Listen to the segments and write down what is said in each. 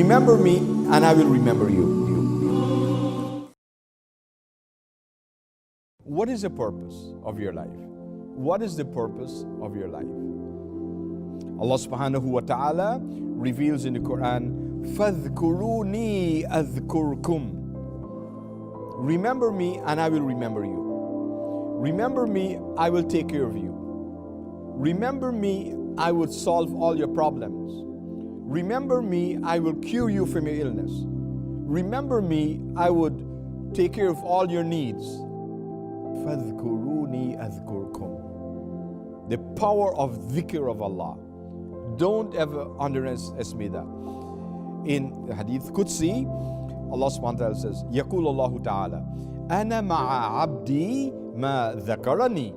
Remember me and I will remember you. What is the purpose of your life? What is the purpose of your life? Allah subhanahu wa ta'ala reveals in the Qur'an, فَاذْكُرُونِي أَذْكُرْكُمْ. Remember me and I will remember you. Remember me, I will take care of you. Remember me, I will solve all your problems. Remember me, I will cure you from your illness. Remember me, I would take care of all your needs. فَاذْكُرُونِي أَذْكُرْكُمْ. The power of dhikr of Allah. Don't ever underestimate that. In the Hadith Qudsi, Allah subhanahu wa ta'ala says, يَقُولُ اللَّهُ تَعَالَى أَنَا مَعَ عَبْدِي مَا ذَكَرَنِي.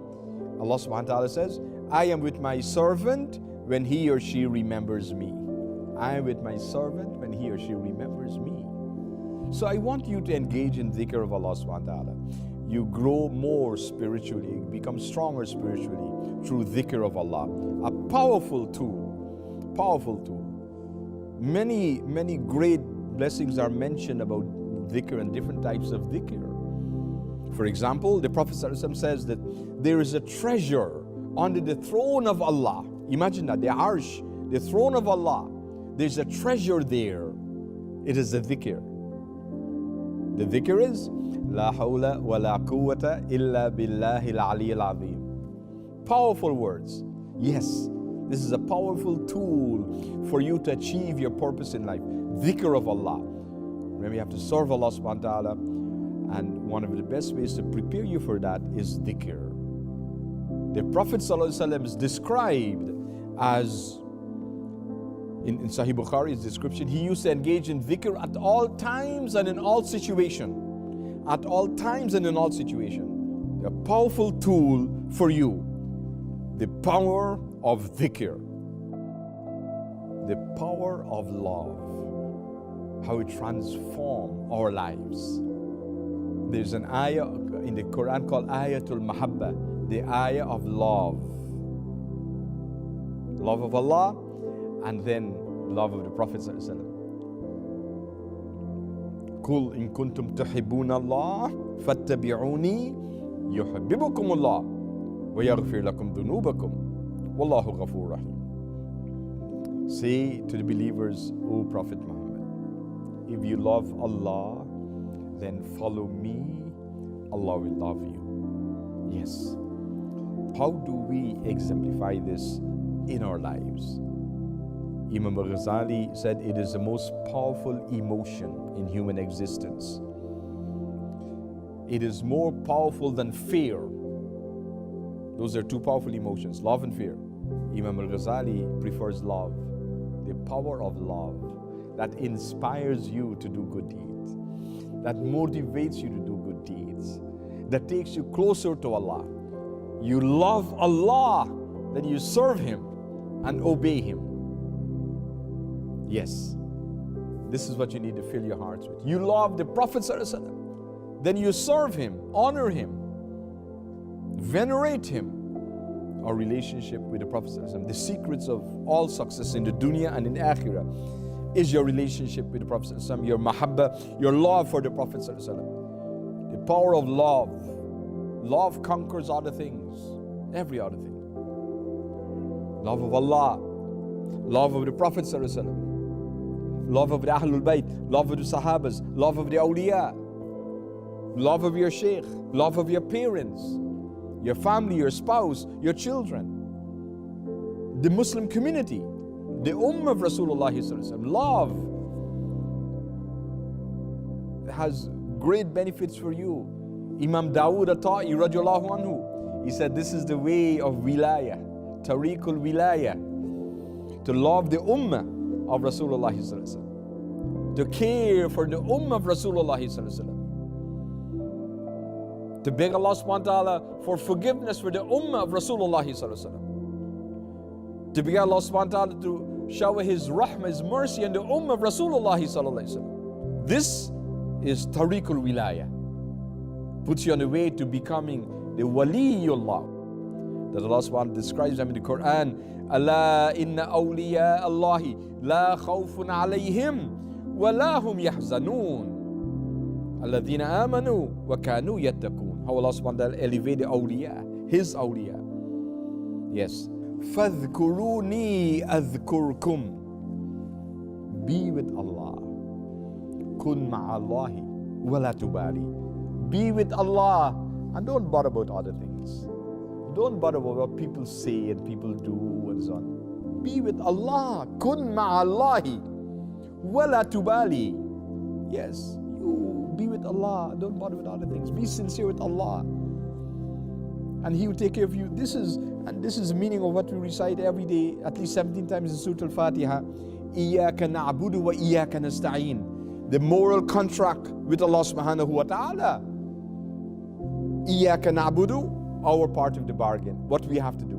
Allah subhanahu wa ta'ala says, I am with my servant when he or she remembers me. I am with my servant when he or she remembers me. So I want you to engage in dhikr of Allah subhanahu wa ta'ala. You grow more spiritually, become stronger spiritually through dhikr of Allah. A powerful tool, powerful tool. Many great blessings are mentioned about dhikr and different types of dhikr. For example, the Prophet ﷺ says that there is a treasure under the throne of Allah. Imagine that, the arsh, the throne of Allah. There's a treasure there. It is the dhikr. The dhikr is La hawla wa la quwwata illa billahi al-ali al-azim. Powerful words. Yes, this is a powerful tool for you to achieve your purpose in life. Dhikr of Allah. Remember, you have to serve Allah subhanahu wa ta'ala, and one of the best ways to prepare you for that is dhikr. The Prophet ﷺ is described as, in Sahih Bukhari's description, he used to engage in dhikr at all times and in all situations. At all times and in all situations. A powerful tool for you. The power of dhikr. The power of love. How it transforms our lives. There's an ayah in the Quran called Ayatul Mahabba, the ayah of love. Love of Allah and then love of the Prophet ﷺ. قُلْ إِن كُنْتُمْ تُحِبُّونَ اللَّهَ فَاتَّبِعُونِي يُحِبِّبُكُمُ اللَّهُ وَيَغْفِرْ لَكُمْ ذُنُوبَكُمْ وَاللَّهُ غَفُورٌ رَحِيمٌ. Say to the believers, O Prophet Muhammad, if you love Allah, then follow me, Allah will love you. Yes. How do we exemplify this in our lives? Imam Ghazali said it is the most powerful emotion in human existence. It is more powerful than fear. Those are two powerful emotions, love and fear. Imam Ghazali prefers love, the power of love that inspires you to do good deeds, that motivates you to do good deeds, that takes you closer to Allah. You love Allah, then you serve Him and obey Him. Yes, this is what you need to fill your hearts with. You love the Prophet ﷺ, then you serve him, honor him, venerate him. Our relationship with the Prophet ﷺ, the secrets of all success in the dunya and in akhirah is your relationship with the Prophet ﷺ, your mahabba, your love for the Prophet ﷺ. The power of love. Love conquers other things, every other thing. Love of Allah, love of the Prophet ﷺ, love of the Ahlul Bayt, love of the Sahabas, love of the awliya, love of your Shaykh, love of your parents, your family, your spouse, your children, the Muslim community, the Ummah of Rasulullah ﷺ. Love has great benefits for you. Imam Dawood At-Ta'i radiallahu anhu, he said this is the way of wilayah, tariqul wilayah, to love the Ummah of Rasulullah ﷺ, to care for the Ummah of Rasulullah ﷺ, to beg Allah subhanahu wa ta'ala for forgiveness for the Ummah of Rasulullah ﷺ, to beg Allah subhanahu wa ta'ala to shower His rahmah, His mercy on the Ummah of Rasulullah ﷺ. This is tariqul wilayah, puts you on the way to becoming the waliyullah that Allah subhanahu wa ta'ala describes them in the Quran. Allah inna awliya Allahi la khawfun alayhim وَلَا هُمْ يَحْزَنُونَ الَّذِينَ آمَنُوا وَكَانُوا يَتَّقُونَ. How Allah subhanahu wa ta'ala elevated awliya, His awliya. Yes. فَاذْكُرُونِي أَذْكُرْكُمْ. Be with Allah. كُن مَعَ اللَّهِ وَلَا تُبَالِي. Be with Allah and don't bother about other things. Don't bother about what people say and people do and so on. Be with Allah. كُن مَعَ اللَّهِ وَلَا تُبَالِي. Yes, you be with Allah. Don't bother with other things. Be sincere with Allah, and He will take care of you. This is the meaning of what we recite every day, at least 17 times in Surah Al-Fatiha. إِيَّاكَ نَعْبُدُ وَإِيَّاكَ نَسْتَعِينُ. The moral contract with Allah subhanahu wa ta'ala. إِيَّاكَ نَعْبُدُ, our part of the bargain. What we have to do.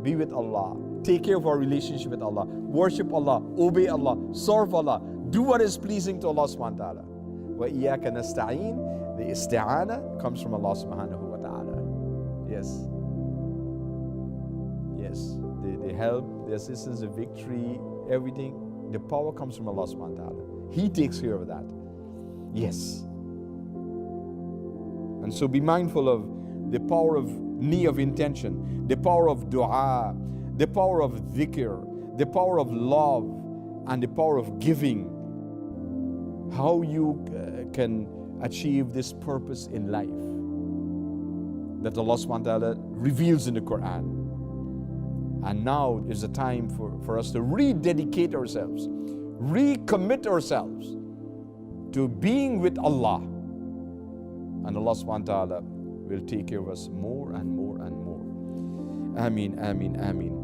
Be with Allah. Take care of our relationship with Allah. Worship Allah. Obey Allah. Serve Allah. Do what is pleasing to Allah subhanahu wa ta'ala. وَإِيَّاكَ نَسْتَعِينُ. The isti'ana comes from Allah subhanahu wa ta'ala. Yes. Yes. The help, the assistance, the victory, everything. The power comes from Allah subhanahu wa ta'ala. He takes care of that. Yes. And so be mindful of the power of niyyah, of intention, the power of dua, the power of dhikr, the power of love, and the power of giving. How you can achieve this purpose in life that Allah subhanahu wa ta'ala reveals in the Qur'an. And now is the time for us to rededicate ourselves, recommit ourselves to being with Allah. And Allah subhanahu wa ta'ala will take care of us more and more and more. Ameen, ameen, ameen.